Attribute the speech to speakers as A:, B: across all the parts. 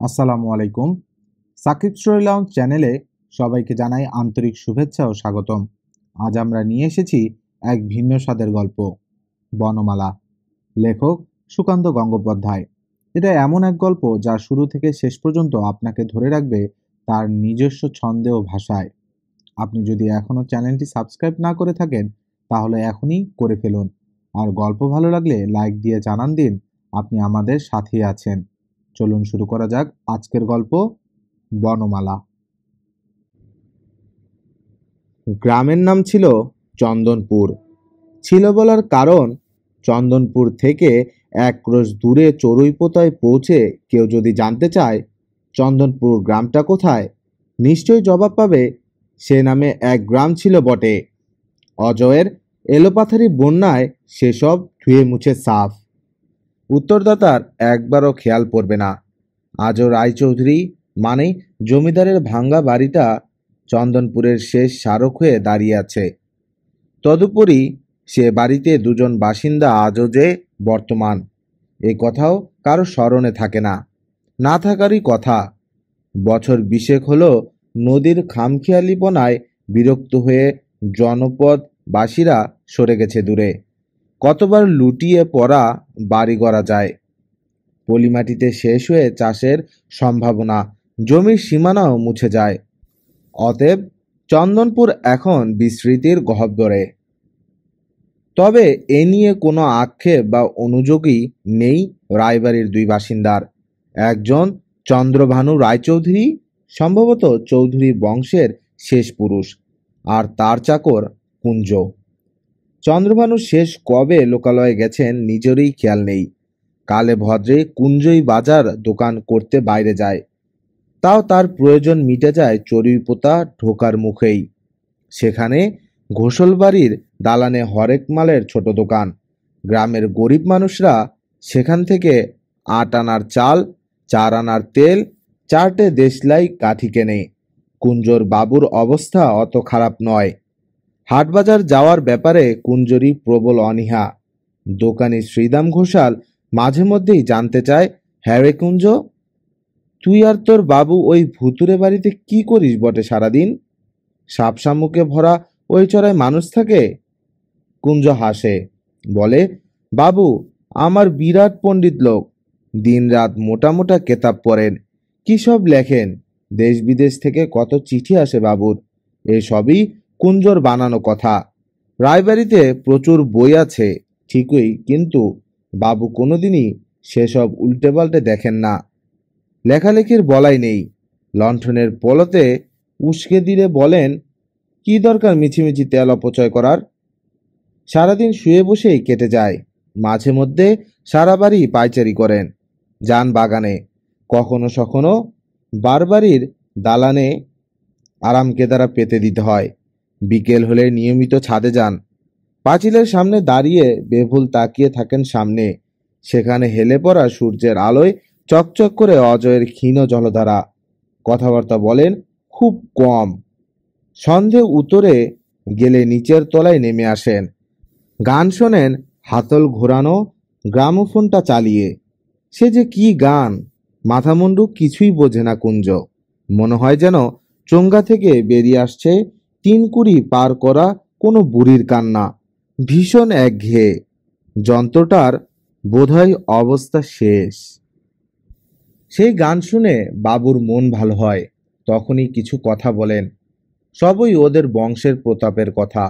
A: আসসালামু আলাইকুম। Shakib story lounge চ্যানেলে সবাইকে জানাই আন্তরিক শুভেচ্ছা ও স্বাগতম। আজ আমরা নিয়ে এসেছি এক ভিন্ন স্বাদের গল্প, বনমালা। লেখক সুকান্ত গঙ্গোপাধ্যায়। এটা এমন এক গল্প যা শুরু থেকে শেষ পর্যন্ত আপনাকে ধরে রাখবে তার নিজস্ব ছন্দে ও ভাষায়। আপনি যদি এখনও চ্যানেলটি সাবস্ক্রাইব না করে থাকেন তাহলে এখনই করে ফেলুন। আর গল্প ভালো লাগলে লাইক দিয়ে জানান দিন আপনি আমাদের সাথে আছেন। চলুন শুরু করা যাক আজকের গল্প, বনমালা। গ্রামের নাম ছিল চন্দনপুর। ছিল বলার কারণ, চন্দনপুর থেকে এক ক্রোশ দূরে চড়ুইপোতায় পৌঁছে কেউ যদি জানতে চায় চন্দনপুর গ্রামটা কোথায়, নিশ্চয়ই জবাব পাবে সে নামে এক গ্রাম ছিল বটে। অজয়ের এলোপাথারি বন্যায় সেসব ধুয়ে মুছে সাফ। উত্তরদাতার একবারও খেয়াল পড়বে না। আজও রায়চৌধুরী মানে জমিদারের ভাঙ্গা বাড়িটা চন্দনপুরের শেষ স্মারক হয়ে দাঁড়িয়ে আছে। তদুপরি সে বাড়িতে দুজন বাসিন্দা আজও যে বর্তমান, এ কথাও কারো স্মরণে থাকে না। না থাকারই কথা। বছর 20 হলো নদীর খামখেয়ালিপনায় বিরক্ত হয়ে জনপদবাসীরা সরে গেছে দূরে। কতবার লুটিয়ে পড়া বাড়ি গড়া যায়, পলিমাটিতে শেষ হয়ে চাষের সম্ভাবনা, জমির সীমানাও মুছে যায়। অতএব চন্দনপুর এখন বিস্মৃতির গহ্বরে। তবে এ নিয়ে কোনো আক্ষেপ বা অনুযোগই নেই রায়বাড়ির দুই বাসিন্দার। একজন চন্দ্রভানু রায়চৌধুরী, সম্ভবত চৌধুরী বংশের শেষ পুরুষ, আর তার চাকর কুঞ্জ। চন্দ্রভানু শেষ কবে লোকালয়ে গেছেন নিজেরই খেয়াল নেই। কালে ভদ্রে কুঞ্জই বাজার দোকান করতে বাইরে যায়, তাও তার প্রয়োজন মিটে যায় চড়ুইপোতা ঢোকার মুখেই। সেখানে ঘোষলবাড়ির দালানে হরেক মালের ছোট দোকান। গ্রামের গরিব মানুষরা সেখান থেকে 8 আনার চাল, 4 আনার তেল, 4টে দেশলাই কাঠি কেনে। কুঞ্জর বাবুর অবস্থা অত খারাপ নয়। হাটবাজার যাওয়ার ব্যাপারে কুঞ্জরই প্রবল অনীহা। দোকানি শ্রীদাম ঘোষাল মাঝে মধ্যেই জানতে চায়, হ্যাঁ রে কুঞ্জ, তুই আর তোর বাবু ওই ভুতুরে বাড়িতে কি করিস বটে সারাদিন? সাপ শামুকে ভরা ওই চড়ায় মানুষ থাকে? কুঞ্জ হাসে, বলে, বাবু আমার বিরাট পণ্ডিত লোক, দিনরাত মোটা মোটা কেতাব পড়েন, কি সব লেখেন। দেশ বিদেশ থেকে কত চিঠি আসে বাবুর। এসবই কুঞ্জর বানানো কথা। রায়বাড়িতে প্রচুর বই আছে ঠিকই, কিন্তু বাবু কোনোদিনই সেসব উল্টে পাল্টে দেখেন না। লেখালেখির বলাই নেই। লণ্ঠনের পলতে উস্কে দিলে বলেন, কি দরকার মিছিমিছি তেল অপচয় করার? সারাদিন শুয়ে বসেই কেটে যায়। মাঝে মধ্যে সারা বাড়ি পায়চারি করেন, যান বাগানে, কখনো সখনো বারবাড়ির দালানে আরাম কেদারা পেতে দিতে হয়। বিকেল হলে নিয়মিত ছাদে যান। পাঁচিলের সামনে দাঁড়িয়ে বেভুল তাকিয়ে থাকেন সামনে। সেখানে হেলে পড়া সূর্যের আলোয় চকচক করে অজয়ের ক্ষীণ জলধারা। কথাবার্তা বলেন খুব কম। সন্ধে উতরে গেলে নিচের তলায় নেমে আসেন। গান শোনেন হাতল ঘোরানো গ্রামোফোনটা চালিয়ে। সে যে কি গান, মাথামুন্ডু কিছুই বোঝে না কুঞ্জ। মনে হয় যেন চোঙ্গা থেকে বেরিয়ে আসছে 3 কুড়ি পার করা কোনো বুড়ির কান্না। ভীষণ একঘেয়ে। যন্ত্রটার বোধহয় অবস্থা শেষ। সেই গান শুনে বাবুর মন ভালো হয়। তখনই কিছু কথা বলেন। সবই ওদের বংশের প্রতাপের কথা।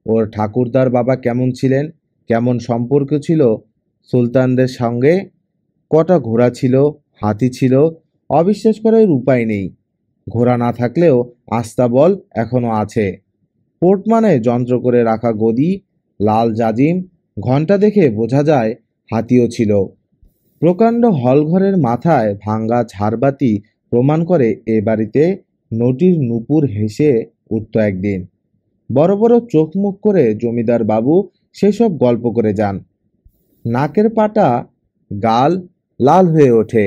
A: ওর ঠাকুরদার বাবা কেমন ছিলেন, কেমন সম্পর্ক ছিল সুলতানদের সঙ্গে, কটা ঘোড়া ছিল, হাতি ছিল, অবিশ্বাস করার উপায় নেই। ঘোড়া না থাকলেও আস্তাবল এখনো আছে। পোর্টমানে যন্ত্র করে রাখা গদি, লাল জাজিম, ঘণ্টা দেখে বোঝা যায় হাতিও ছিল। প্রকাণ্ড হলঘরের মাথায় ভাঙ্গা ঝাড়বাতি প্রমাণ করে এ বাড়িতে নটির নূপুর হেসে উঠত একদিন। বড় বড় চোখ মুখ করে জমিদার বাবু সেসব গল্প করে যান। নাকের পাটা গাল লাল হয়ে ওঠে,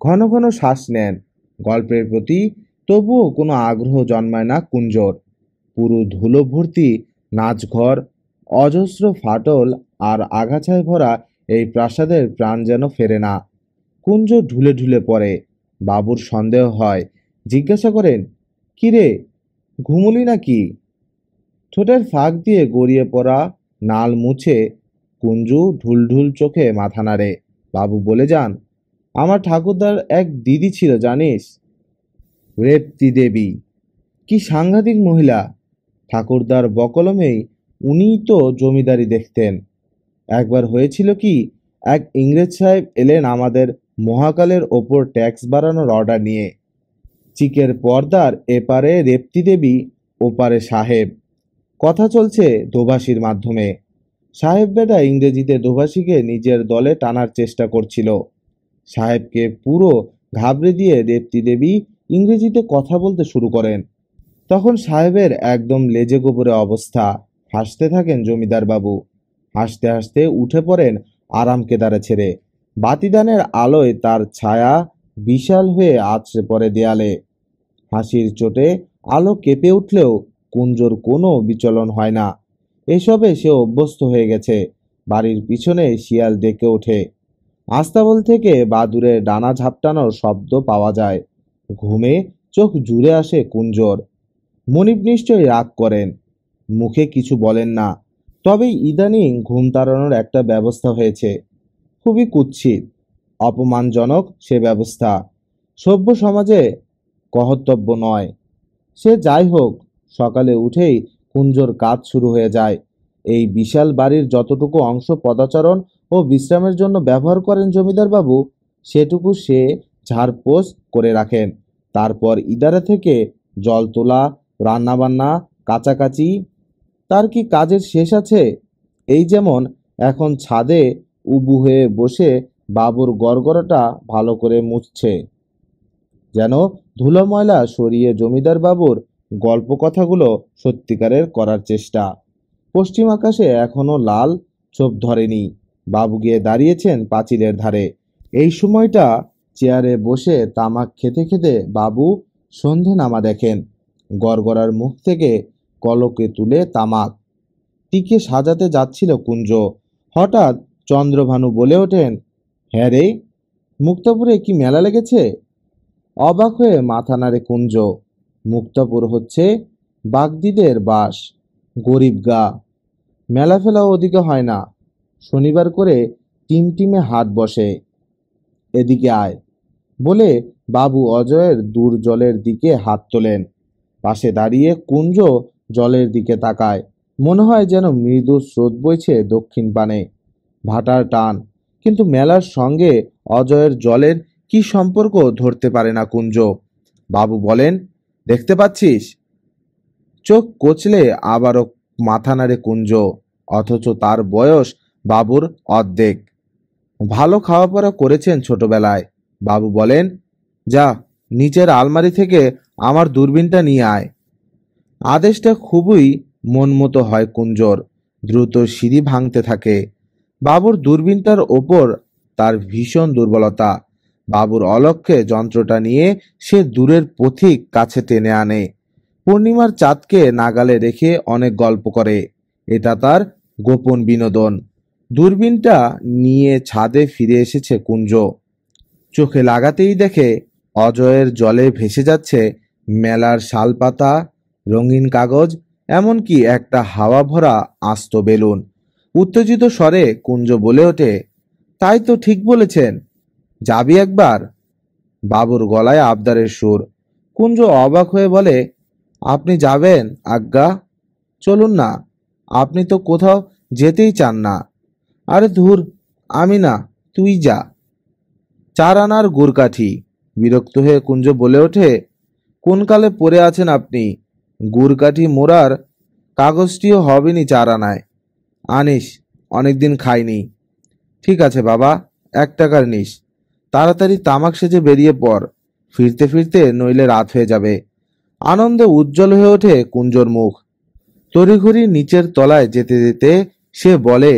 A: ঘন ঘন শ্বাস নেন। গল্পের প্রতি তবুও কোনো আগ্রহ জন্মায় না কুঞ্জর। পুরো ধুলো ভর্তি নাচঘর, অজস্র ফাটল আর আগাছায় ভরা এই প্রাসাদের প্রাণ যেন ফেরে না। কুঞ্জ ঢুলে ঢুলে পড়ে। বাবুর সন্দেহ হয়। জিজ্ঞাসা করেন, কি রে, ঘুমুলি নাকি? ঠোঁটের ফাঁক দিয়ে গড়িয়ে পড়া নাল মুছে কুঞ্জু ঢুলঢুল চোখে মাথা নাড়ে। বাবু বলে যান, আমার ঠাকুরদার এক দিদি ছিল জানিস, রেপ্তি দেবী। কি সাংঘাতিক মহিলা! ঠাকুরদার বকলমেই উনিই তো জমিদারি দেখতেন। একবার হয়েছিল কি, এক ইংরেজ সাহেব এলেন আমাদের মহাকালের ওপর ট্যাক্স বাড়ানোর অর্ডার নিয়ে। চিকের পর্দার এপারে রেপ্তি দেবী, ওপারে সাহেব। কথা চলছে দোভাষীর মাধ্যমে। সাহেব বেটা ইংরেজিতে দোভাষীকে নিজের দলে টানার চেষ্টা করছিল। সাহেবকে পুরো ঘাবড়ে দিয়ে রেপ্তি দেবী ইংরেজিতে কথা বলতে শুরু করেন। তখন সাহেবের একদম লেজে গোবরে অবস্থা। হাসতে থাকেন জমিদার বাবু। হাসতে হাসতে উঠে পড়েন আরাম কেদারে ছেড়ে। বাতিদানের আলোয় তার ছায়া বিশাল হয়ে আছড়ে পড়ে দেয়ালে। হাসির চোটে আলো কেঁপে উঠলেও কুঞ্জর কোনো বিচলন হয় না। এসবে সে অভ্যস্ত হয়ে গেছে। বাড়ির পিছনে শিয়াল ডেকে ওঠে। আস্তাবল থেকে বাদুড়ের ডানা ঝাপটানোর শব্দ পাওয়া যায়। ঘুমে চোখ জুড়ে আসে কুঞ্জর। মনিব নিশ্চয়ই রাগ করেন, মুখে কিছু বলেন না। তবে ইদানিং ঘুম তাড়ানোর একটা ব্যবস্থা হয়েছে, খুবই কুৎসিত, অপমানজনক সে ব্যবস্থা। সভ্য সমাজে কর্তব্য নয়। সে যাই হোক, সকালে উঠেই কুঞ্জর কাজ শুরু হয়ে যায়। এই বিশাল বাড়ির যতটুকু অংশ পদাচারণ ও বিশ্রামের জন্য ব্যবহার করেন জমিদার বাবু, সেটুকু সে ঝাড়পোছ করে রাখেন। তারপর ইদারা থেকে জল তোলা, রান্নাবান্না, কাচাকাচি, তার কি কাজের শেষ আছে? এই যেমন এখন ছাদে উবু হয়ে বসে বাবুর গড়গড়াটা ভালো করে মুছছে, যেন ধুলো ময়লা সরিয়ে জমিদার বাবুর গল্প কথাগুলো সত্যিকারের করার চেষ্টা। পশ্চিম আকাশে এখনো লাল ছোপ ধরেনি। বাবু গিয়ে দাঁড়িয়েছেন পাঁচিলের ধারে। এই সময়টা চেয়ারে বসে তামাক খেতে খেতে বাবু সন্ধে নামা দেখেন। গড়গড়ার মুখ থেকে কলকে তুলে তামাক টিকে সাজাতে যাচ্ছিল কুঞ্জ। হঠাৎ চন্দ্রভানু বলে ওঠেন, হ্যাঁ রে, মুক্তাপুরে কি মেলা লেগেছে? অবাক হয়ে মাথা নাড়ে কুঞ্জ। মুক্তাপুর হচ্ছে বাগদিদের বাস, গরিব গা। মেলা ফেলা ওদিকে হয় না। শনিবার করে টিমটিমে হাট বসে। এদিকে আয় বলে বাবু অজয়ের দূর জলের দিকে হাত তোলেন। পাশে দাঁড়িয়ে কুঞ্জ জলের দিকে তাকায়। মনে হয় যেন মৃদু স্রোত বইছে দক্ষিণ পানে, ভাটার টান। কিন্তু মেলার সঙ্গে অজয়ের জলের কি সম্পর্ক ধরতে পারে না কুঞ্জ। বাবু বলেন, দেখতে পাচ্ছিস? চোখ কচলে আবারও মাথা নাড়ে কুঞ্জ। অথচ তার বয়স বাবুর অর্ধেক। ভালো খাওয়া পড়া করেছেন ছোটবেলায়। বাবু বলেন, যা, নিচের আলমারি থেকে আমার দূরবীনটা নিয়ে আয়। আদেশটা খুবই মনমতো হয় কুঞ্জর। দ্রুত সিঁড়ি ভাঙতে থাকে। বাবুর দূরবীনটার ওপর তার ভীষণ দুর্বলতা। বাবুর অলক্ষ্যে যন্ত্রটা নিয়ে সে দূরের পথিক কাছে টেনে আনে। পূর্ণিমার চাঁদকে নাগালে রেখে অনেক গল্প করে। এটা তার গোপন বিনোদন। দূরবীনটা নিয়ে ছাদে ফিরে এসেছে কুঞ্জ। চোখে লাগাতেই দেখে অজয়ের জলে ভেসে যাচ্ছে মেলার শালপাতা, রঙিন কাগজ, এমনকি একটা হাওয়া ভরা আস্ত বেলুন। উত্তেজিত স্বরে কুঞ্জ বলে ওঠে, তাই তো, ঠিক বলেছেন, যাবি একবার? বাবুর গলায় আবদারের সুর। কুঞ্জ অবাক হয়ে বলে, আপনি যাবেন আজ্ঞা? চলুন না, আপনি তো কোথাও যেতেই চান না। আরে ধুর, আমি না, তুই যা। 4 আনার গুড়কাঠি। বিরক্ত হয়ে কুঞ্জ বলে ওঠে, কোন কালে পড়ে আছেন আপনি? গুড়কাঠি মোড়ার কাগজটিও হবেনি 4 আনায়। আনিস, অনেকদিন খাইনি। ঠিক আছে বাবা, 1 টাকার নিস। তাড়াতাড়ি তামাক সেজে বেরিয়ে পড়, ফিরতে ফিরতে নইলে রাত হয়ে যাবে। আনন্দে উজ্জ্বল হয়ে ওঠে কুঞ্জর মুখ। তড়িঘড়ি নিচের তলায় যেতে যেতে সে বলে,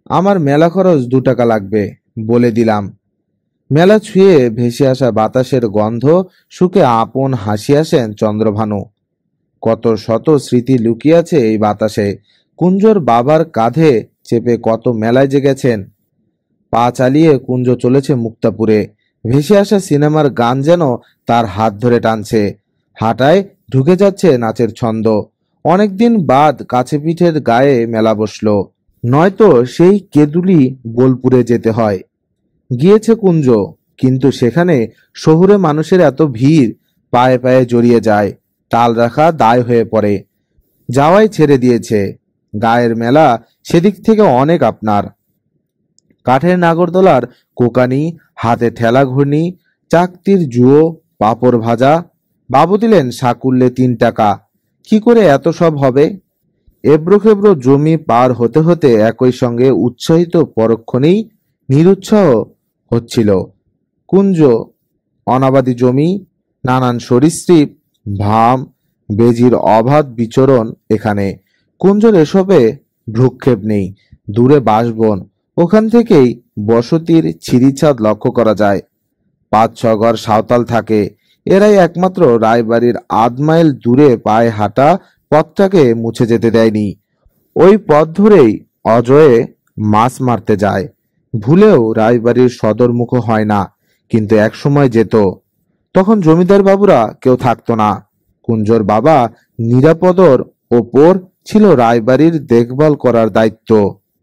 A: আমার মেলা খরচ 2 টাকা লাগবে, বলে দিলাম। মেলা ছুঁয়ে ভেসে আসা বাতাসের গন্ধ শুকে আপন হাসি আসেন চন্দ্রভানু। কত শত স্মৃতি লুকিয়ে আছে এই বাতাসে। কুঞ্জর বাবার কাঁধে চেপে কত মেলায় যে গেছেন। পা চালিয়ে কুঞ্জ চলেছে মুক্তাপুরে। ভেসে আসা সিনেমার গান যেন তার হাত ধরে টানছে। হাঁটায় ঢুকে যাচ্ছে নাচের ছন্দ। অনেকদিন বাদ কাছে পিঠের গায়ে মেলা বসলো, নয়তো সেই কেঁদুলি বোলপুরে যেতে হয়। গিয়েছে কুঞ্জ, কিন্তু সেখানে শহুরে মানুষের এত ভিড়, পায়ে পায়ে জড়িয়ে যায়, তাল রাখা দায় হয়ে পড়ে। যাওয়াই ছেড়ে দিয়েছে। গায়ের মেলা সেদিক থেকে অনেক আপনার। কাঠের নাগরদোলার কোকানি, হাতে ঠেলা ঘূর্ণি, চাকতির জুয়ো, পাঁপড় ভাজা। বাবু দিলেন সাকুল্যে 3 টাকা। কি করে এত সব হবে? এবড়ো খেবড়ো জমি পার হতে হতে একই সঙ্গে উৎসাহিত পরক্ষণেই নিরুৎসাহ হচ্ছিল। কুঞ্জ, অনাবাদি জমি, নানান সরীসৃপ, ভাম, বেজির অবাধ বিচরণ এখানে। কুঞ্জর এসবে ভ্রুক্ষেপ নেই। দূরে বাঁশবন, ওখান থেকেই বসতির ছিঁড়িছাদ লক্ষ্য করা যায়। 5-6 ঘর সাঁওতাল থাকে। এরাই একমাত্র রায়বাড়ির 1/2 মাইল দূরে পায়ে হাঁটা পথটাকে মুছে যেতে দেয়নি। ওই পথ ধরেই অজয়ে মাছ মারতে যায়। ভুলেও রায়বাড়ির সদরমুখ হয় না, কিন্তু একসময় যেত। তখন জমিদার বাবুরা কেউ থাকতো না। কুঞ্জর বাবা নিরাপদর ওপর ছিল রায়বাড়ির দেখভাল করার দায়িত্ব।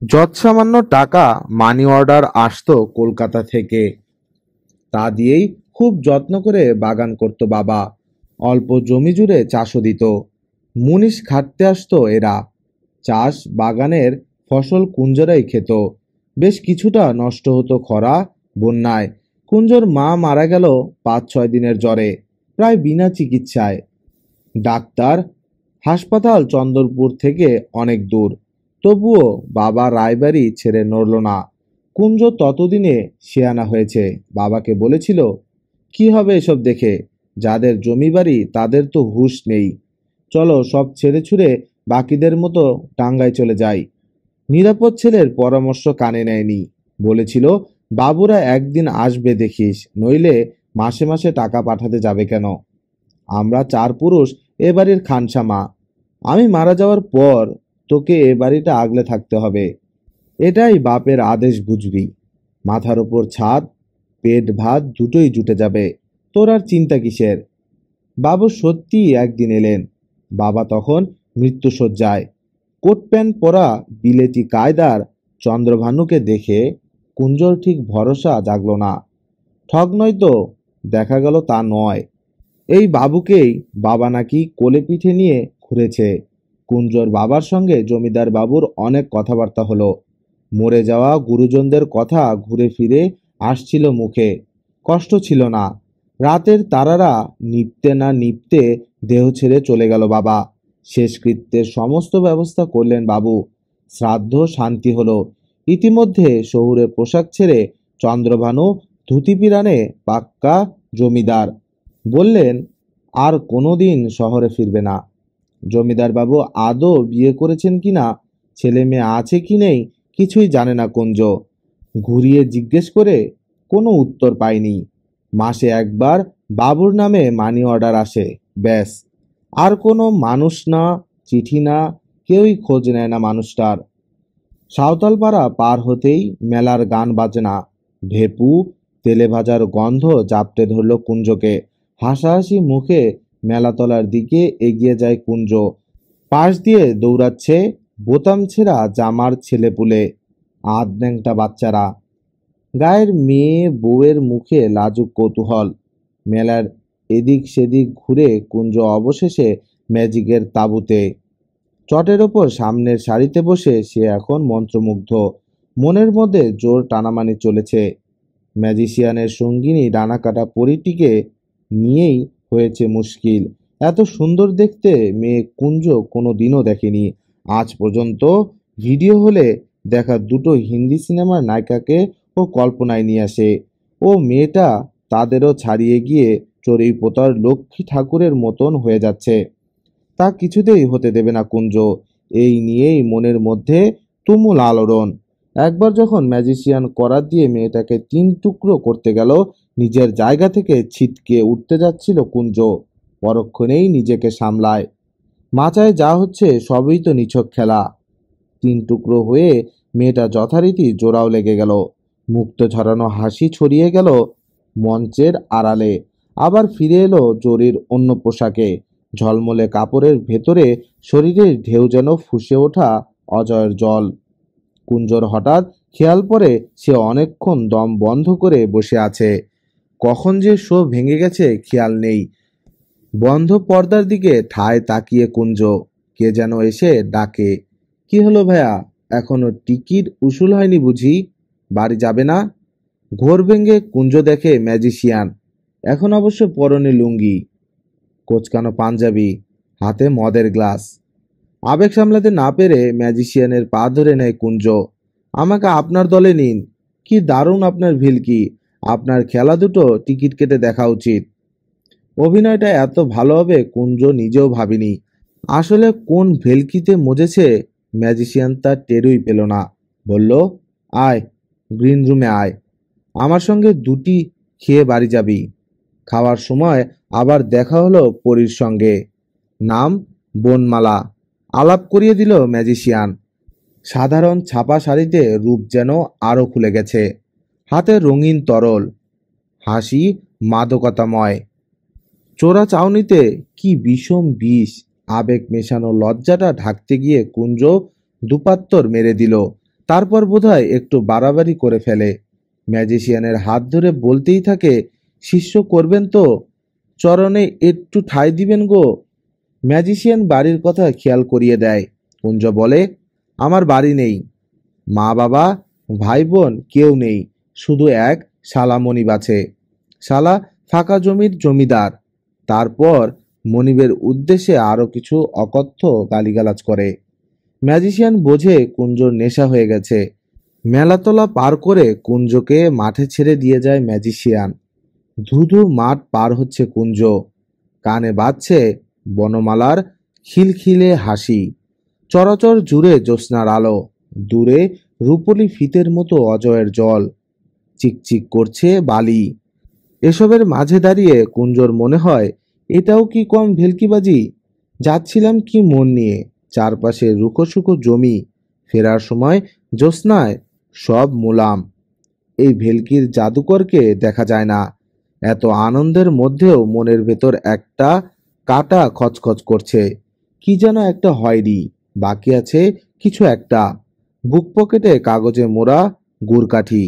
A: যৎসামান্য টাকা মানি অর্ডার আসতো কলকাতা থেকে, তা দিয়েই খুব যত্ন করে বাগান করত বাবা। অল্প জমি জুড়ে চাষও দিত। মুনিশ খাটতে আসতো এরা। চাষ বাগানের ফসল কুঞ্জরাই খেত। বেশ কিছুটা নষ্ট হতো খরা বন্যায়। কুঞ্জর মা মারা গেল 5-6 দিনের জ্বরে, প্রায় বিনা চিকিৎসায়। ডাক্তার, হাসপাতাল চন্দরপুর থেকে অনেক দূর। তবুও বাবা রায়বাড়ি ছেড়ে নড়ল না। কুঞ্জ ততদিনে শেয়ানা হয়েছে। বাবাকে বলেছিল, কি হবে এসব দেখে? যাদের জমি বাড়ি তাদের তো হুঁশ নেই। চলো সব ছেড়ে ছুড়ে বাকিদের মতো টাঙ্গায় চলে যাই। নিরাপদ ছেলের পরামর্শ কানে নেয়নি। বলেছিল, বাবুরা একদিন আসবে দেখিস, নইলে মাসে মাসে টাকা পাঠাতে যাবে কেন? আমরা 4 পুরুষ এ বাড়ির খানসামা। আমি মারা যাওয়ার পর তোকে এ বাড়িটা আগলে থাকতে হবে। এটাই বাপের আদেশ, বুঝবি? মাথার ওপর ছাদ, পেট ভাত দুটোই জুটে যাবে। তোর আর চিন্তা কিসের? বাবু সত্যিই একদিন এলেন। বাবা তখন মৃত্যুশয্যায়। কোট প্যান্ট পরা বিলেতি কায়দার চন্দ্রভানুকে দেখে কুঞ্জর ঠিক ভরসা জাগল না। ঠগ নয় তো? দেখা গেল তা নয়। এই বাবুকেই বাবা নাকি কোলে পিঠে নিয়ে ঘুরেছে। কুঞ্জর বাবার সঙ্গে জমিদার বাবুর অনেক কথাবার্তা হলো। মরে যাওয়া গুরুজনদের কথা ঘুরে ফিরে আসছিল মুখে। কষ্ট ছিল না। রাতের তারারা নিপতে না নিপতে দেহ ছেড়ে চলে গেল বাবা। শেষকৃত্যের সমস্ত ব্যবস্থা করলেন বাবু। শ্রাদ্ধ শান্তি হলো। ইতিমধ্যে শহুরে পোশাক ছেড়ে চন্দ্রভানু ধুতি পিরানে পাক্কা জমিদার। বললেন, আর কোনোদিন শহরে ফিরবে না। জমিদার বাবু আদৌ বিয়ে করেছেন কিনা, ছেলে মেয়ে আছে কি নেই, কিছুই জানে না কুঞ্জ। ঘুরিয়ে জিজ্ঞেস করে কোনো উত্তর পায়নি। মাসে একবার বাবুর নামে মানি অর্ডার আসে, ব্যাস। আর কোনো মানুষ না, চিঠি না, কেউই খোঁজ নেয় না মানুষটার। সাঁওতালপাড়া পার হতেই মেলার গান বাজনা, ভেপু, তেলে ভাজার গন্ধ জাপটে ধরল কুঞ্জকে। হাসাহাসি মুখে মেলাতলার দিকে এগিয়ে যায় কুঞ্জ। পাশ দিয়ে দৌড়াচ্ছে বোতাম ছেঁড়া জামার ছেলেপুলে, ন্যাংটা বাচ্চারা। গায়ের মেয়ে বউয়ের মুখে লাজুক কৌতূহল। মেলার এদিক সেদিক ঘুরে কুঞ্জ অবশেষে ম্যাজিকের তাঁবুতে। চটের ওপর সামনের সারিতে বসে সে এখন মন্ত্রমুগ্ধ। মনের মধ্যে জোর টানামানি চলেছে। ম্যাজিশিয়ানের সঙ্গিনী ডানাকাটা পরীটিকে নিয়েই হয়েছে মুশকিল। এত সুন্দর দেখতে মেয়ে কুঞ্জ কোনো দিনও দেখেনি আজ পর্যন্ত। ভিডিও হলে দেখা দুটো হিন্দি সিনেমার নায়িকাকে ও কল্পনায় নিয়ে আসে। ও মেয়েটা তাদেরও ছাড়িয়ে গিয়ে চড়ুইপোতার লক্ষ্মী ঠাকুরের মতন হয়ে যাচ্ছে। তা কিছুতেই হতে দেবে না কুঞ্জ। এই নিয়েই মনের মধ্যে তুমুল আলোড়ন। একবার যখন ম্যাজিশিয়ান করাত দিয়ে মেয়েটাকে 3 টুকরো করতে গেল, নিজের জায়গা থেকে ছিটকে উঠতে যাচ্ছিল কুঞ্জ। পরক্ষণেই নিজেকে সামলায়। মাচায় যা হচ্ছে সবই তো নিছক খেলা। 3 টুকরো হয়ে মেয়েটা যথারীতি জোড়াও লেগে গেল। মুক্ত ঝরানো হাসি ছড়িয়ে গেল মঞ্চের আড়ালে। আবার ফিরে এলো জরির অন্য পোশাকে, ঝলমলে কাপড়ের ভেতরে শরীরের ঢেউ যেন ফুঁসে ওঠা অজয়ের জল। কুঞ্জর হঠাৎ খেয়াল পড়ে সে অনেকক্ষণ দম বন্ধ করে বসে আছে। কখন যে শো ভেঙে গেছে খেয়াল নেই। বন্ধ পর্দার দিকে ঠায় তাকিয়ে কুঞ্জ। কে যেন এসে ডাকে, কি হলো ভাইয়া, এখনো টিকিট উসুল হয়নি বুঝি? বাড়ি যাবে না? ঘোর ভেঙে কুঞ্জ দেখে ম্যাজিশিয়ান, এখন অবশ্য পরনে লুঙ্গি, কোচকানো পাঞ্জাবি, হাতে মদের গ্লাস। আবেগ সামলাতে না পেরে ম্যাজিশিয়ানের পা ধরে নেয় কুঞ্জ। আমাকে আপনার দলে নিন। কি দারুণ আপনার ভিলকি, আপনার খেলা দুটো টিকিট কেটে দেখা উচিত। অভিনয়টা এত ভালো হবে কুঞ্জ নিজেও ভাবিনি। আসলে কোন ভেলকিতে মজেছে ম্যাজিশিয়ান তার টেরই পেল না। বলল, আয়, গ্রিন রুমে আয়, আমার সঙ্গে দুটি খেয়ে বাড়ি যাবি। খাওয়ার সময় আবার দেখা হলো পরীর সঙ্গে। নাম বনমালা। আলাপ করিয়ে দিল ম্যাজিশিয়ান। সাধারণ ছাপা শাড়িতে রূপ যেন আরও খুলে গেছে। হাতে রঙিন তরল, হাসি মাদকতাময়। চোরা চাউনিতে কি বিষম বিষ। আবেগ মেশানো লজ্জাটা ঢাকতে গিয়ে কুঞ্জ দুপাত্তর মেরে দিল। তারপর বোধহয় একটু বাড়াবাড়ি করে ফেলে। ম্যাজিশিয়ানের হাত ধরে বলতেই থাকে, শিষ্য করবেন তো, চরণে একটু ঠাঁই দিবেন গো। ম্যাজিশিয়ান বাড়ির কথা খেয়াল করিয়ে দেয়। কুঞ্জ বলে, আমার বাড়ি নেই, মা বাবা ভাই বোন কেউ নেই, শুধু এক শালা মনিব আছে। শালা ফাঁকা জমির জমিদার। তারপর মনিবের উদ্দেশ্যে আরো কিছু অকথ্য গালিগালাজ করে। ম্যাজিশিয়ান বোঝে কুঞ্জর নেশা হয়ে গেছে। মেলাতলা পার করে কুঞ্জকে মাঠে ছেড়ে দিয়ে যায় ম্যাজিশিয়ান। ধুধু মাঠ পার হচ্ছে কুঞ্জ। কানে বাজছে বনমালার খিলখিলে হাসি। চরাচর জুড়ে জ্যোৎস্নার আলো। দূরে রূপলি ফিতের মতো অজয়ের জল। চিকচিক করছে বালি। এসবের মাঝে দাঁড়িয়ে কুঞ্জর মনে হয়, এটাও কি কম ভেলকিবাজি? যাচ্ছিলাম কি মন নিয়ে, চারপাশে রুখোশুখো জমি, ফেরার সময় জ্যোৎস্নায় সব মুলাম। এই ভেলকির জাদুকরকে দেখা যায় না। এত আনন্দের মধ্যেও মনের ভেতর একটা কাটা খচখচ করছে। কি যেন একটা হয়নি, বাকি আছে কিছু একটা। বুক পকেটে কাগজে মোড়া গুড়কাঠি।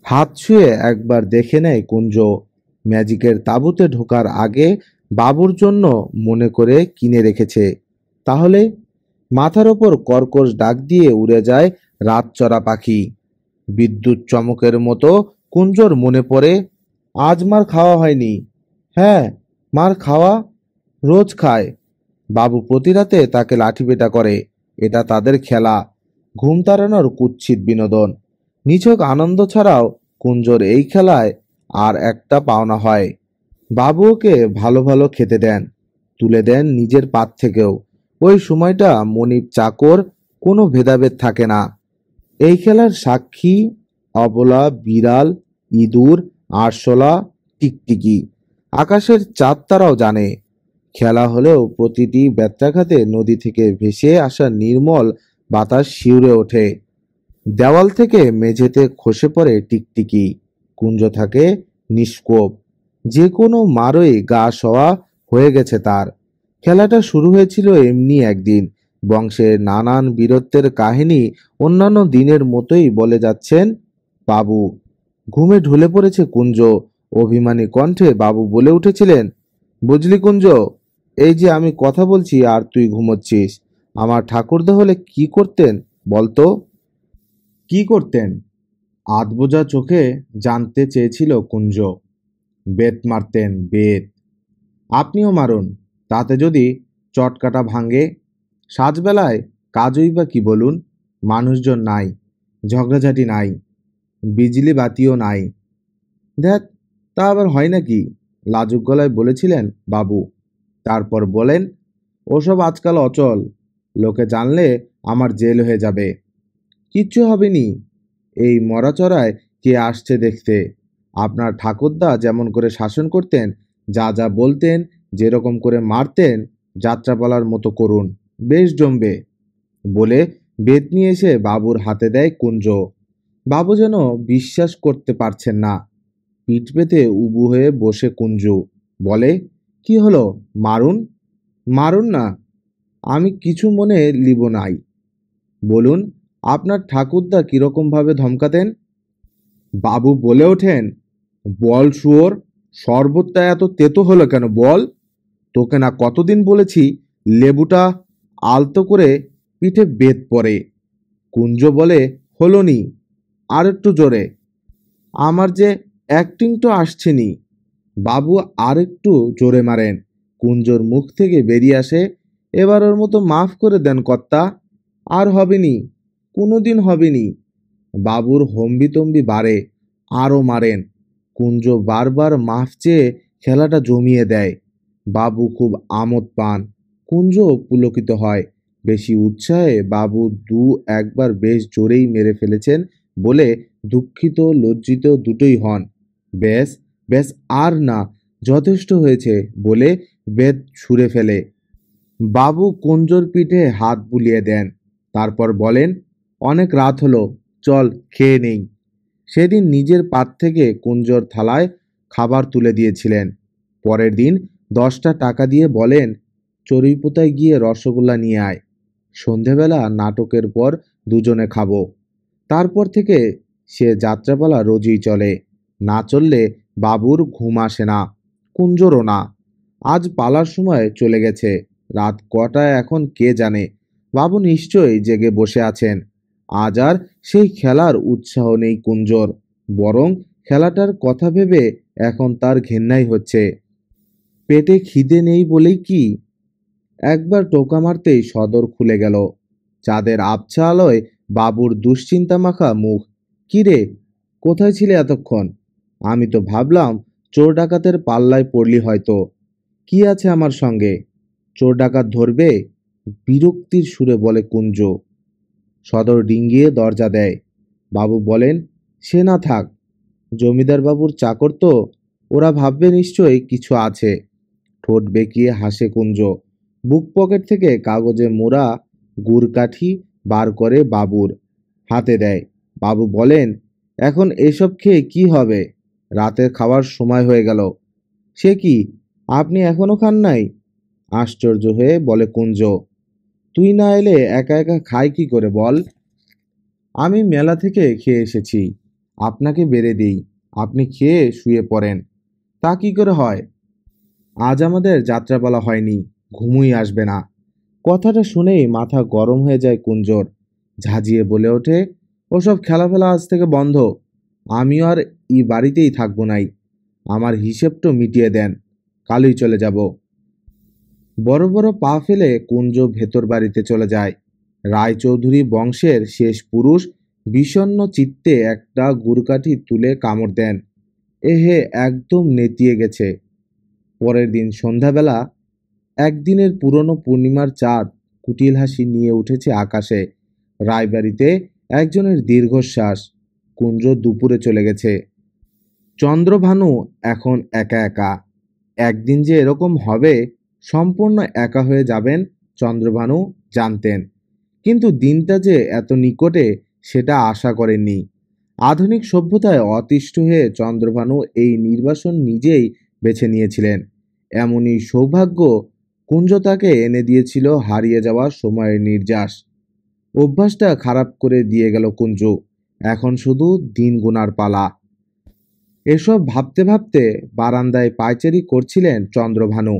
A: হাত ছুঁয়ে একবার দেখে নেয় কুঞ্জ। ম্যাজিকের তাঁবুতে ঢোকার আগে বাবুর জন্য মনে করে কিনে রেখেছে। তাহলে মাথার ওপর কর্কশ ডাক দিয়ে উড়ে যায় রাতচরা পাখি। বিদ্যুৎ চমকের মতো কুঞ্জর মনে পড়ে, আজ মার খাওয়া হয়নি। হ্যাঁ, মার খাওয়া রোজ খায়। বাবু প্রতি রাতে তাকে লাঠিপেটা করে। এটা তাদের খেলা, ঘুম তাড়ানোর কুৎসিত বিনোদন। নিছক আনন্দ ছাড়াও কুঞ্জর এই খেলায় আর একটা পাওনা হয়। বাবু ওকে ভালো ভালো খেতে দেন, তুলে দেন নিজের পাত থেকেও। ওই সময়টা মনিব চাকর কোনো ভেদাভেদ থাকে না। এই খেলার সাক্ষী অবলা, বিড়াল, ইঁদুর, আরশোলা, টিকটিকি। আকাশের চাঁদ তারাও জানে। খেলা হলেও প্রতিটি ব্যত্যাঘাতে নদী থেকে ভেসে আসা নির্মল বাতাস শিউরে ওঠে। দেওয়াল থেকে মেঝেতে খসে পড়ে টিকটিকি। কুঞ্জ থাকে নিষ্কোপ। যে কোনো মারই গা সওয়া হয়ে গেছে তার। খেলাটা শুরু হয়েছিল এমনি একদিন। বংশের নানান বীরত্বের কাহিনী অন্যান্য দিনের মতোই বলে যাচ্ছেন বাবু। ঘুমে ঢলে পড়েছে কুঞ্জ। অভিমানী কণ্ঠে বাবু বলে উঠেছিলেন, বুঝলি কুঞ্জ, এই যে আমি কথা বলছি আর তুই ঘুমোচ্ছিস, আমার ঠাকুরদা হলে কি করতেন বলতো? কি করতেন? আধবোজা চোখে জানতে চেয়েছিল কুঞ্জ। বেত মারতেন, বেত। আপনিও মারুন, তাতে যদি চটকাটা ভাঙে। সাজবেলায় কাজই বা কি বলুন, মানুষজন নাই, ঝগড়াঝাটি নাই, বিজলি বাতিও নাই। দেখ, তা আবার হয় নাকি? লাজুক গলায় বলেছিলেন বাবু। তারপর বলেন, ওসব আজকাল অচল, লোকে জানলে আমার জেল হয়ে যাবে। কিচ্ছু হবেনি। এই মরাচড়ায় কে আসছে দেখতে। আপনার ঠাকুরদা যেমন করে শাসন করতেন, যা যা বলতেন, যেরকম করে মারতেন, যাত্রাপালার মতো করুন, বেশ জমবে। বলে বেত নিয়ে এসে বাবুর হাতে দেয় কুঞ্জ। বাবু যেন বিশ্বাস করতে পারছেন না। পিঠ পেতে উবু হয়ে বসে কুঞ্জু। বলে, কি হলো, মারুন? মারুন না, আমি কিছু মনে লিব নাই। বলুন, আপনার ঠাকুরদা কিরকমভাবে ধমকাতেন? বাবু বলে ওঠেন, বল শুয়োর, শরবতটা এত তেতো হলো কেন বল? তোকে না কতদিন বলেছি লেবুটা আলতো করে পিঠে বেত পড়ে। কুঞ্জ বলে, হলো নি, আর একটু জোরে। আমার যে অ্যাক্টিং তো আসছে নি। বাবু আর একটু জোরে মারেন। কুঞ্জর মুখ থেকে বেরিয়ে আসে, এবারের মতো মাফ করে দেন কর্তা, আর হবেনি, কোনোদিন হবেনি। বাবুর হম্বিতম্বি বাড়ে, আরও মারেন। কুঞ্জ বারবার মাফ চেয়ে খেলাটা জমিয়ে দেয়। বাবু খুব আমোদ পান, কুঞ্জ পুলকিত হয়। বেশি উৎসাহে বাবু একবার বেশ জোরেই মেরে ফেলেছেন বলে দুঃখিত লজ্জিত দুটোই হন। ব্যাস ব্যাস, আর না, যথেষ্ট হয়েছে বলে বেত ছুঁড়ে ফেলে। বাবু কুঞ্জর পিঠে হাত বুলিয়ে দেন, তারপর বলেন, অনেক রাত হলো, চল খেয়ে নেই। সেদিন নিজের পাত থেকে কুঞ্জর থালায় খাবার তুলে দিয়েছিলেন। পরের দিন 10টা টাকা দিয়ে বলেন, চড়ুইপোতায় গিয়ে রসগোল্লা নিয়ে আয়। সন্ধেবেলা নাটকের পর দুজনে খাবো। তারপর থেকে সে যাত্রাপালা রোজই চলে। না চললে বাবুর ঘুম আসে না, কুঞ্জরও না। আজ পালার সময় চলে গেছে, রাত কটায় এখন কে জানে। বাবু নিশ্চয়ই জেগে বসে আছেন। আজ আর সেই খেলার উৎসাহ নেই কুঞ্জর, বরং খেলাটার কথা ভেবে এখন তার ঘেন্নাই হচ্ছে। পেটে খিদে নেই বলেই কি? একবার টোকা মারতেই সদর খুলে গেল। চাঁদের আবছা আলোয় বাবুর দুশ্চিন্তা মাখা মুখ। কিরে, কোথায় ছিলে এতক্ষণ? আমি তো ভাবলাম চোর ডাকাতের পাল্লায় পড়লি হয়তো। কি আছে আমার সঙ্গে, চোর ডাকাত ধরবে? বিরক্তির সুরে বলে কুঞ্জ। সদর ডিঙ্গিয়ে দরজা দেয়। বাবু বলেন, সে না থাক, জমিদার বাবুর চাকর তো, ওরা ভাববে নিশ্চয়ই কিছু আছে। ঠোঁট বেঁকিয়ে হাসে কুঞ্জ। বুক পকেট থেকে কাগজে মোড়া গুড়কাঠি বার করে বাবুর হাতে দেয়। বাবু বলেন, এখন এসব খেয়ে কি হবে? রাতের খাওয়ার সময় হয়ে গেল। সে কি, আপনি এখনো খান নাই? আশ্চর্য হয়ে বলে কুঞ্জ। তুই না এলে একা একা খাই কি করে বল? আমি মেলা থেকে খেয়ে এসেছি, আপনাকে বেড়ে দিই, আপনি খেয়ে শুয়ে পড়েন। তা কি করে হয়? আজ আমাদের যাত্রাপালা হয়নি, ঘুমুই আসবে না। কথাটা শুনেই মাথা গরম হয়ে যায় কুঞ্জর। ঝাঁঝিয়ে বলে ওঠে, ওসব খেলাফেলা আজ থেকে বন্ধ। আমিও আর এই বাড়িতেই থাকবো নাই। আমার হিসেবটা মিটিয়ে দেন, কালই চলে যাব। বড় বড় পা ফেলে কুঞ্জ ভেতর বাড়িতে চলে যায়। রায়চৌধুরী বংশের শেষ পুরুষ বিষণ্ণ চিত্তে একটা গুড়কাঠি তুলে কামড় দেন। এহে, একদম নেতিয়ে গেছে। পরের দিন সন্ধ্যাবেলা একদিনের পুরনো পূর্ণিমার চাঁদ কুটিল হাসি নিয়ে উঠেছে আকাশে। রায়বাড়িতে একজনের দীর্ঘশ্বাস। কুঞ্জ দুপুরে চলে গেছে। চন্দ্রভানু এখন একা একা। একদিন যে এরকম হবে, সম্পূর্ণ একা হয়ে যাবেন, চন্দ্রভানু জানতেন। কিন্তু দিনটা যে এত নিকটে সেটা আশা করেননি। আধুনিক সভ্যতায় অতিষ্ঠ হয়ে চন্দ্রভানু এই নির্বাসন নিজেই বেছে নিয়েছিলেন। এমনই সৌভাগ্য কুঞ্জ তাকে এনে দিয়েছিল হারিয়ে যাওয়া সময়ের নির্যাস। অভ্যাসটা খারাপ করে দিয়ে গেল কুঞ্জ, এখন শুধু দিন গোনার পালা। এসব ভাবতে ভাবতে বারান্দায় পায়চারি করছিলেন চন্দ্রভানু।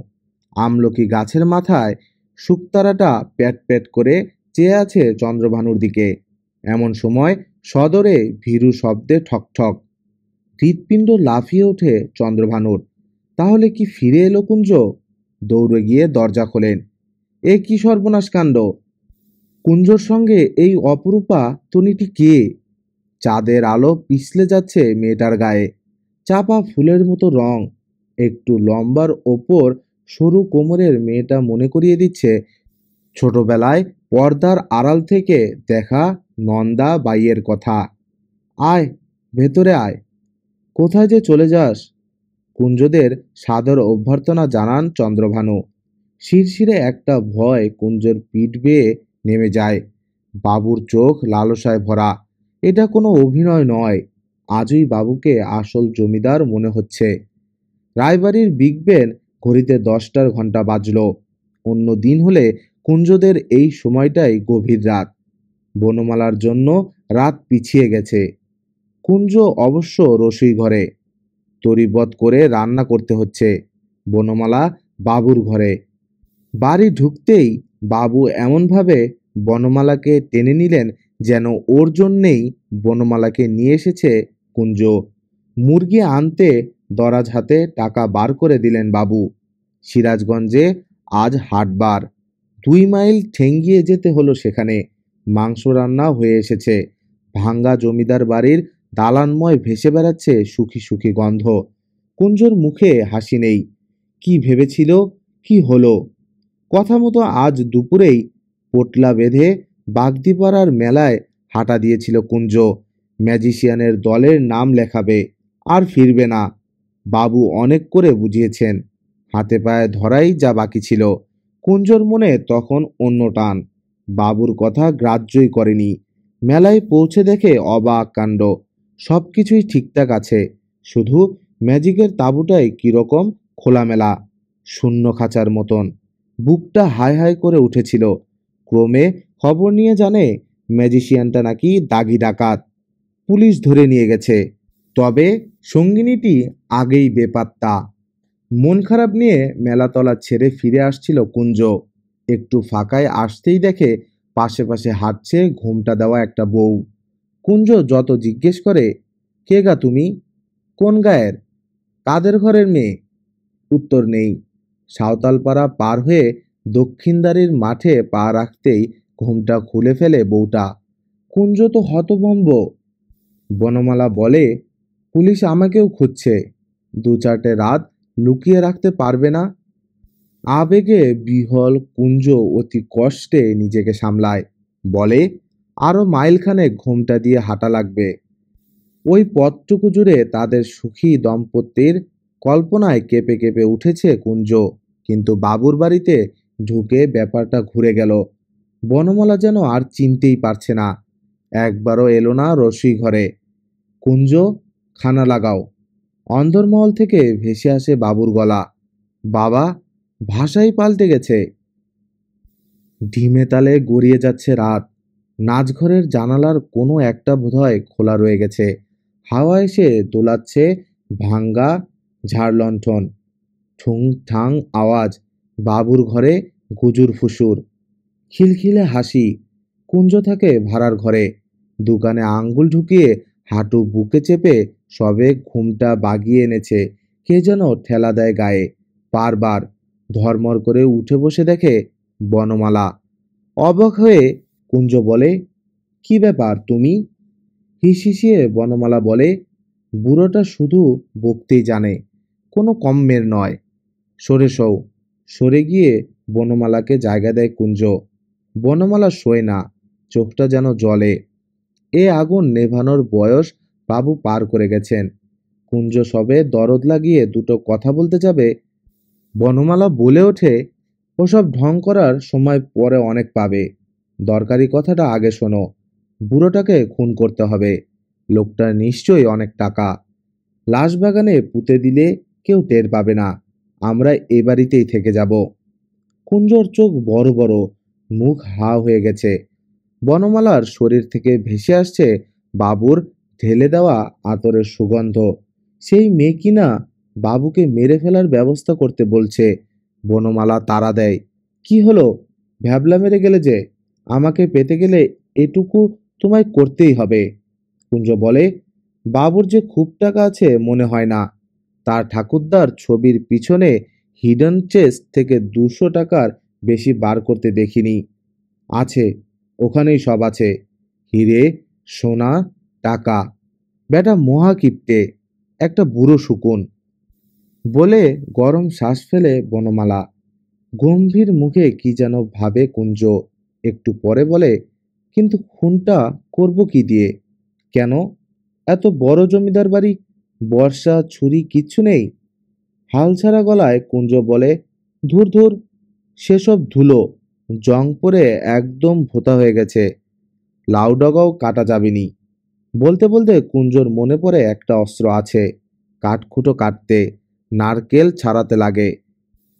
A: আমলকি গাছের মাথায় শুকতারাটা প্যাট প্যাট করে চেয়ে আছে চন্দ্রভানুর দিকে। এমন সময় সদরে ভীরু শব্দে ঠকঠক। হৃৎপিণ্ড লাফিয়ে ওঠে চন্দ্রভানুর। তাহলে কি ফিরে এলো কুঞ্জ? দৌড়ে গিয়ে দরজা খোলেন। এ কি সর্বনাশ কাণ্ড! কুঞ্জর সঙ্গে এই অপরূপা তনিটি কে? চাঁদের আলো পিছলে যাচ্ছে মেয়েটার গায়ে। চাপা ফুলের মতো রং, একটু লম্বার ওপর সরু কোমরের মেয়েটা মনে করিয়ে দিচ্ছে ছোটবেলায় পর্দার আড়াল থেকে দেখা নন্দা বাইয়ের কথা। আয়, ভেতরে আয়। কোথায় যে চলে যাস? কুঞ্জদের সাদর অভ্যর্থনা জানান চন্দ্রভানু। শিরশিরে একটা ভয় কুঞ্জর পিঠ বেয়ে নেমে যায়। বাবুর চোখ লালসায় ভরা। এটা কোনো অভিনয় নয়, আজই বাবুকে আসল জমিদার মনে হচ্ছে। রায়বাড়ির বিগ বেন ঘড়িতে 10টার ঘন্টা বাজল। অন্য দিন হলে কুঞ্জদের এই সময়টাই গভীর রাত। বনমালার জন্য রাত পিছিয়ে গেছে। কুঞ্জ অবশ্য রসুই ঘরে তরিবধ করে রান্না করতে হচ্ছে। বনমালা বাবুর ঘরে। বাড়ি ঢুকতেই বাবু এমনভাবে বনমালাকে টেনে নিলেন যেন ওর জন্যেই বনমালাকে নিয়ে এসেছে কুঞ্জ। মুরগি আনতে দরাজ হাতে টাকা বার করে দিলেন বাবু। সিরাজগঞ্জে আজ হাটবার। 2 মাইল ঠেঙ্গিয়ে যেতে হলো সেখানে। মাংস রান্না হয়ে এসেছে। ভাঙ্গা জমিদার বাড়ির দালানময় ভেসে বেড়াচ্ছে সুখী সুখী গন্ধ। কুঞ্জর মুখে হাসি নেই। কি ভেবেছিল, কি হলো? কথা মতো আজ দুপুরেই পোটলা বেঁধে বাগদিপাড়ার মেলায় হাঁটা দিয়েছিল কুঞ্জ। ম্যাজিশিয়ানের দলের নাম লেখাবে, আর ফিরবে না। বাবু অনেক করে বুঝিয়েছেন। হাতে পায়ে ধরাই যা বাকি ছিল। কুঞ্জর মনে তখন অন্য টান। বাবুর কথা গ্রাহ্যই করেনি। মেলায় পৌঁছে দেখে অবাক কাণ্ড। সব কিছুই ঠিকঠাক আছে, শুধু ম্যাজিকের তাঁবুটাই কিরকম খোলামেলা, শূন্য খাঁচার মতন। বুকটা হাই হাই করে উঠেছিল। ক্রমে খবর নিয়ে জানে ম্যাজিশিয়ানটা নাকি দাগি ডাকাত, পুলিশ ধরে নিয়ে গেছে। তবে সঙ্গিনীটি আগেই বেপাত্তা। মন খারাপ নিয়ে মেলাতলা ছেড়ে ফিরে আসছিল কুঞ্জ। একটু ফাঁকায় আসতেই দেখে পাশে পাশে হাঁটছে ঘোমটা দেওয়া একটা বউ। কুঞ্জ যত জিজ্ঞেস করে, কে গা তুমি? কোন গায়ের? কাদের ঘরের মেয়ে? উত্তর নেই। সাঁওতালপাড়া পার হয়ে দক্ষিণদারির মাঠে পা রাখতেই ঘোমটা খুলে ফেলে বউটা। কুঞ্জ তো হতভম্ব। বনমালা বলে, পুলিশ আমাকেও খুঁজছে। 2-4টে রাত লুকিয়ে রাখতে পারবে না? আবেগে বিহল কুঞ্জ অতি কষ্টে নিজেকে সামলায়। বলে, আরো মাইলখানেক ঘোমটা দিয়ে হাঁটা লাগবে। ওই পথটুকু জুড়ে তাদের সুখী দম্পতির কল্পনায় কেঁপে কেঁপে উঠেছে কুঞ্জ। কিন্তু বাবুর বাড়িতে ঢুকে ব্যাপারটা ঘুরে গেল। বনমালা যেন আর চিনতেই পারছে না। একবারও এলো না রসুই ঘরে। কুঞ্জ, খানা লাগাও। অন্দরমহল থেকে ভেসে আসে বাবুর গলা। বাবা, ভাষাই পাল্টে গেছে। ঢিমে তালে গড়িয়ে যাচ্ছে রাত। নাচঘরের জানালার কোনো একটা বোধহয় খোলা রয়ে গেছে। হাওয়া এসে দোলাচ্ছে ভাঙ্গা ঝাড়লণ্ঠন। ঠুং ঠাং আওয়াজ। বাবুর ঘরে গুজুর ফুসুর, খিলখিলে হাসি। কুঞ্জ থাকে ভাড়ার ঘরে। দোকানে আঙ্গুল ঢুকিয়ে হাঁটু বুকে চেপে সবে ঘুমটা বাগিয়ে এনেছে। কে যেন ঠেলা দেয় গায়ে। বারবার ধর্মর করে উঠে বসে দেখে বনমালা। অবাক হয়ে কুঞ্জ বলে, কি ব্যাপার তুমি? হিসিয়ে বনমালা বলে, বুড়োটা শুধু বকতেই জানে, কোনো কম্মের নয়। সরে সৌ। সরে গিয়ে বনমালাকে জায়গা দেয় কুঞ্জ। বনমালা শোয় না, চোখটা যেন জ্বলে। এ আগুন নেভানোর বয়স বাবু পার করে গেছেন। কুঞ্জ সবে দরদ লাগিয়ে দুটো কথা বলতে যাবে, বনমালা বলে ওঠে, ওসব ঢং করার সময় পরে অনেক পাবে। দরকারি কথাটা আগে শোনো। বুড়োটাকে খুন করতে হবে। লোকটার নিশ্চয়ই অনেক টাকা। লাশ বাগানে পুঁতে দিলে কেউ টের পাবে না। আমরা এ বাড়িতেই থেকে যাব। কুঞ্জর চোখ বড় বড়, মুখ হা হয়ে গেছে। বনমালার শরীর থেকে ভেসে আসছে বাবুর ঢেলে দেওয়া আতরের সুগন্ধ। সেই মেয়ে কিনা বাবুকে মেরে ফেলার ব্যবস্থা করতে বলছে। বনমালা তাড়া দেয়, কি হলো? ভ্যাবলা মেরে গেলে যে? আমাকে পেতে গেলে এটুকু তোমায় করতেই হবে। কুঞ্জ বলে, বাবুর যে খুব টাকা আছে মনে হয় না। তার ঠাকুরদার ছবির পিছনে হিডেন চেস্ট থেকে 200 টাকার বেশি বার করতে দেখিনি। আছে, ওখানেই সব আছে। হিরে, সোনা, টাকা। বেটা মহা কিপ্টে, একটা বুড়ো শকুন। বলে গরম শ্বাস ফেলে বনমালা। গম্ভীর মুখে কি যেন ভাবে কুঞ্জ। একটু পরে বলে, কিন্তু খুনটা করব কি দিয়ে? কেন? এত বড় জমিদার বাড়ি, বর্ষা ছুরি কিচ্ছু নেই? হাল ছাড়া গলায় কুঞ্জ বলে, ধুর ধুর, সেসব ধুলো, জং পরে একদম ভোতা হয়ে গেছে। লাউ ডগাও কাটা যাবেনি। বলতে বলতে কুঞ্জর মনে পড়ে একটা অস্ত্র আছে, কাঠখুঁটো কাটতে, নারকেল ছাড়াতে লাগে।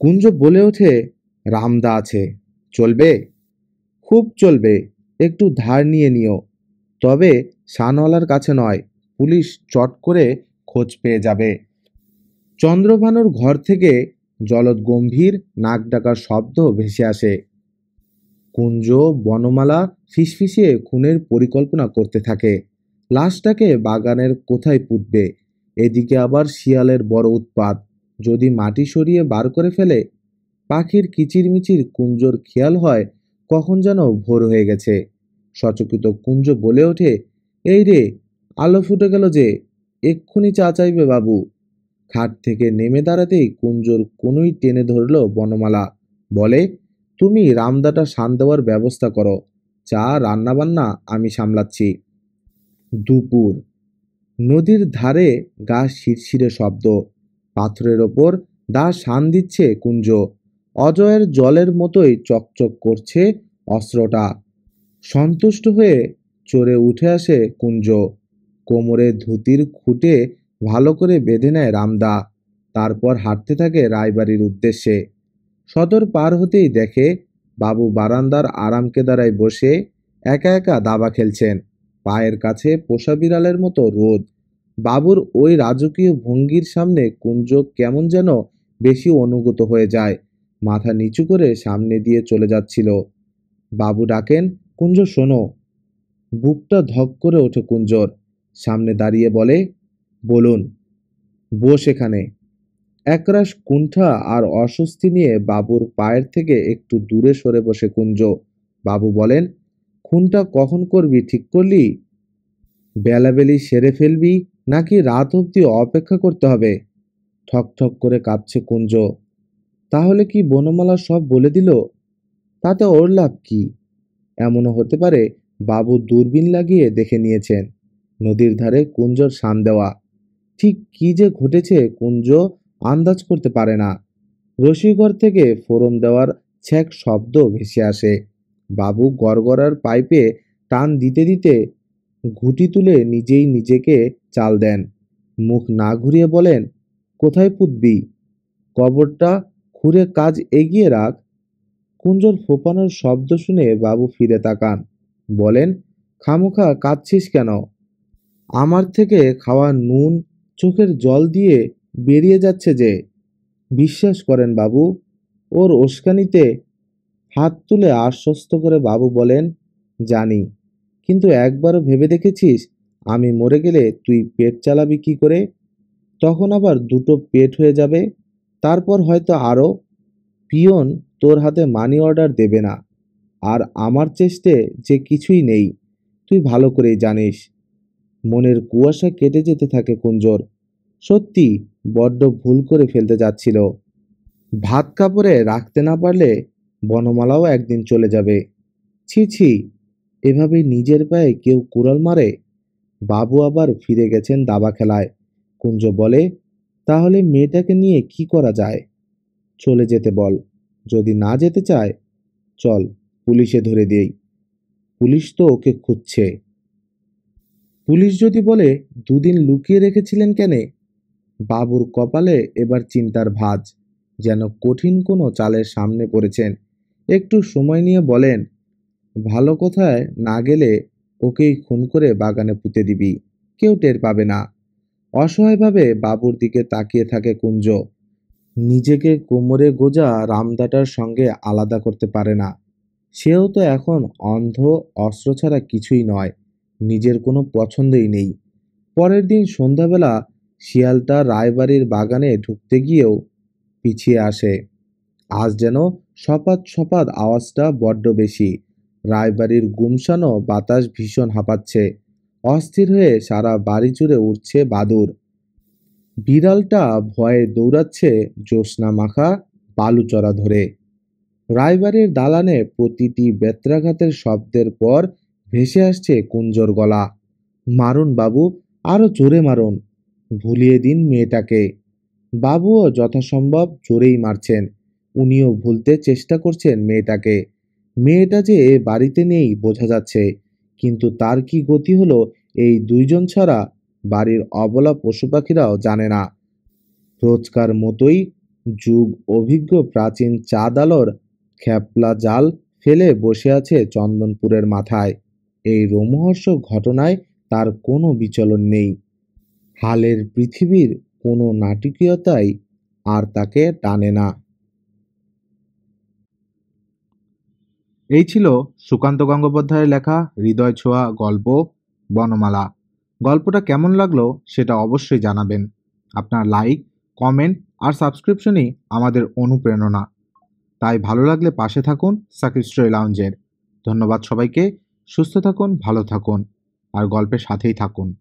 A: কুঞ্জ বলে ওঠে, রামদা আছে, চলবে? খুব চলবে, একটু ধার নিয়ে নিও। তবে শানওয়ালার কাছে নয়, পুলিশ চট করে খোঁজ পেয়ে যাবে। চন্দ্রভানুর ঘর থেকে জলদ গম্ভীর নাক ডাকার শব্দ ভেসে আসে। কুঞ্জ বনমালা ফিসফিসিয়ে খুনের পরিকল্পনা করতে থাকে। লাশটাকে বাগানের কোথায় পুঁতবে, এদিকে আবার শিয়ালের বড় উৎপাত, যদি মাটি সরিয়ে বার করে ফেলে। পাখির কিচিরমিচির কুঞ্জর খেয়াল হয় কখন যেন ভোর হয়ে গেছে। সচকিত কুঞ্জ বলে ওঠে, এই রে, আলো ফুটে গেল যে, এক্ষুনি চা চাইবে বাবু। খাট থেকে নেমে দাঁড়াতেই কুঞ্জর কোনোই টেনে ধরল বনমালা, বলে, তুমি রামদাটা শান দেওয়ার ব্যবস্থা করো, চা রান্নাবান্না আমি সামলাচ্ছি। দুপুর। নদীর ধারে গা শিরশিরে শব্দ, পাথরের ওপর দা শান দিচ্ছে কুঞ্জ। অজয়ের জলের মতোই চকচক করছে অস্ত্রটা। সন্তুষ্ট হয়ে চড়ে উঠে আসে কুঞ্জ। কোমরে ধুতির খুঁটে ভালো করে বেঁধে নেয় রামদা। তারপর হাঁটতে থাকে রায়বাড়ির উদ্দেশ্যে। সদর পার হতেই দেখে বাবু বারান্দার আরাম কেদারায় বসে একা একা দাবা খেলছেন। পায়ের কাছে পোষা বিড়ালের মতো রোদ। বাবুর ওই রাজকীয় ভঙ্গির সামনে কুঞ্জ কেমন যেন বেশি অনুগত হয়ে যায়। মাথা নিচু করে সামনে দিয়ে চলে যাচ্ছিল। বাবু ডাকেন, কুঞ্জ শোনো। বুকটা ধক করে ওঠে কুঞ্জর। সামনে দাঁড়িয়ে বলে, বলুন। বস এখানে। একরাশ কুণ্ঠা আর অস্বস্তি নিয়ে বাবুর পায়ের থেকে একটু দূরে সরে বসে কুঞ্জ। বাবু বলেন, খুনটা কখন করবি ঠিক করলি? বেলাবেলি সেরে ফেলবি নাকি রাত অবধি অপেক্ষা করতে হবে? ঠক ঠক করে কাঁপছে কুঞ্জ। তাহলে কি বনমালা সব বলে দিল? তাতে ওর লাভ কি? এমনও হতে পারে বাবু দূরবীন লাগিয়ে দেখে নিয়েছেন নদীর ধারে কুঞ্জর শান দেওয়া। ঠিক কি যে ঘটেছে কুঞ্জ আন্দাজ করতে পারে না। রসিঘর থেকে ফোড়ন দেওয়ার ছ্যাঁক শব্দ ভেসে আসে। বাবু গড়গড়ার পাইপে টান দিতে দিতে ঘুঁটি তুলে নিজেই নিজেকে চাল দেন। মুখ না ঘুরিয়ে বলেন, কোথায় পুঁতবি? কবরটা খুঁড়ে কাজ এগিয়ে রাখ। কুঞ্জর ফোঁপানোর শব্দ শুনে বাবু ফিরে তাকান, বলেন, খামোখা কাঁদছিস কেন? আমার থেকে খাওয়া নুন চোখের জল দিয়ে বেরিয়ে যাচ্ছে যে। বিশ্বাস করেন বাবু। ওর উস্কানিতে হাত তুলে আশ্বস্ত করে বাবু বলেন, জানি, কিন্তু একবারও ভেবে দেখেছিস আমি মরে গেলে তুই পেট চালাবি কি করে? তখন আবার দুটো পেট হয়ে যাবে, তারপর হয়তো আরও। পিয়ন তোর হাতে মানি অর্ডার দেবে না। আর আমার চেষ্টে যে কিছুই নেই, তুই ভালো করেই জানিস। মনের কুয়াশা কেটে যেতে থাকে কুঞ্জর। সত্যি বড্ড ভুল করে ফেলতে যাচ্ছিল। ভাত কাপড়ে রাখতে না পারলে বনমালাও একদিন চলে যাবে। ছি ছি, এভাবে নিজের পায়ে কেউ কুড়াল মারে? বাবু আবার ফিরে গেছেন দাবা খেলায়। কুঞ্জ বলে, তাহলে মেয়েটাকে নিয়ে কি করা যায়? চলে যেতে বল। যদি না যেতে চায়, চল পুলিশে ধরে দেই। পুলিশ তো ওকে খুঁজছে। পুলিশ যদি বলে দুদিন লুকিয়ে রেখেছিলেন কেনে? বাবুর কপালে এবার চিন্তার ভাঁজ, যেন কঠিন কোনো চালের সামনে পড়েছেন। একটু সময় নিয়ে বলেন, ভালো কোথায় না গেলে ওকেই খুন করে বাগানে পুঁতে দিবি, কেউ টের পাবে না। অসহায়ভাবে বাবুর দিকে তাকিয়ে থাকে কুঞ্জ। নিজেকে কোমরে গোজা রামদাটার সঙ্গে আলাদা করতে পারে না। সেও তো এখন অন্ধ, অস্ত্র ছাড়া কিছুই নয়, নিজের কোনো পছন্দই নেই। পরের দিন সন্ধ্যাবেলা শিয়ালটা রায়বাড়ির বাগানে ঢুকতে গিয়েও পিছিয়ে আসে। আজ যেন সপাত সপাত আওয়াজটা বড্ড বেশি। রায়বাড়ির গুমসানো বাতাস ভীষণ হাঁপাচ্ছে। অস্থির হয়ে সারা বাড়ি জুড়ে উঠছে বাদুড়। বিড়ালটা ভয়ে দৌড়াচ্ছে জ্যোৎস্না মাখা বালুচড়া ধরে। রায়বাড়ির দালানে প্রতিটি বেত্রাঘাতের শব্দের পর ভেসে আসছে কুঞ্জর গলা, মারুন বাবু, আরো জোরে মারুন, ভুলিয়ে দিন মেয়েটাকে। বাবুও যথাসম্ভব জোরেই মারছেন। উনিও ভুলতে চেষ্টা করছেন মেয়েটাকে। মেয়েটা যে এ বাড়িতে নেই বোঝা যাচ্ছে, কিন্তু তার কি গতি হলো এই দুইজন ছাড়া বাড়ির অবলা পশু পাখিরাও জানে না। রোজকার মতোই যুগ অভিজ্ঞ প্রাচীন চাঁদ আলোর খ্যাপলা জাল ফেলে বসে আছে চন্দনপুরের মাথায়। এই রোমহর্ষক ঘটনায় তার কোনো বিচলন নেই। হালের পৃথিবীর কোনো নাটকীয়তাই আর তাকে টানে না। এই ছিল সুকান্ত গঙ্গোপাধ্যায়ের লেখা হৃদয় ছোঁয়া গল্প বনমালা। গল্পটা কেমন লাগলো সেটা অবশ্যই জানাবেন। আপনার লাইক, কমেন্ট আর সাবস্ক্রিপশনই আমাদের অনুপ্রেরণা। তাই ভালো লাগলে পাশে থাকুন সাকিব স্টোরি লাউঞ্জের। ধন্যবাদ সবাইকে। সুস্থ থাকুন, ভালো থাকুন আর গল্পের সাথেই থাকুন।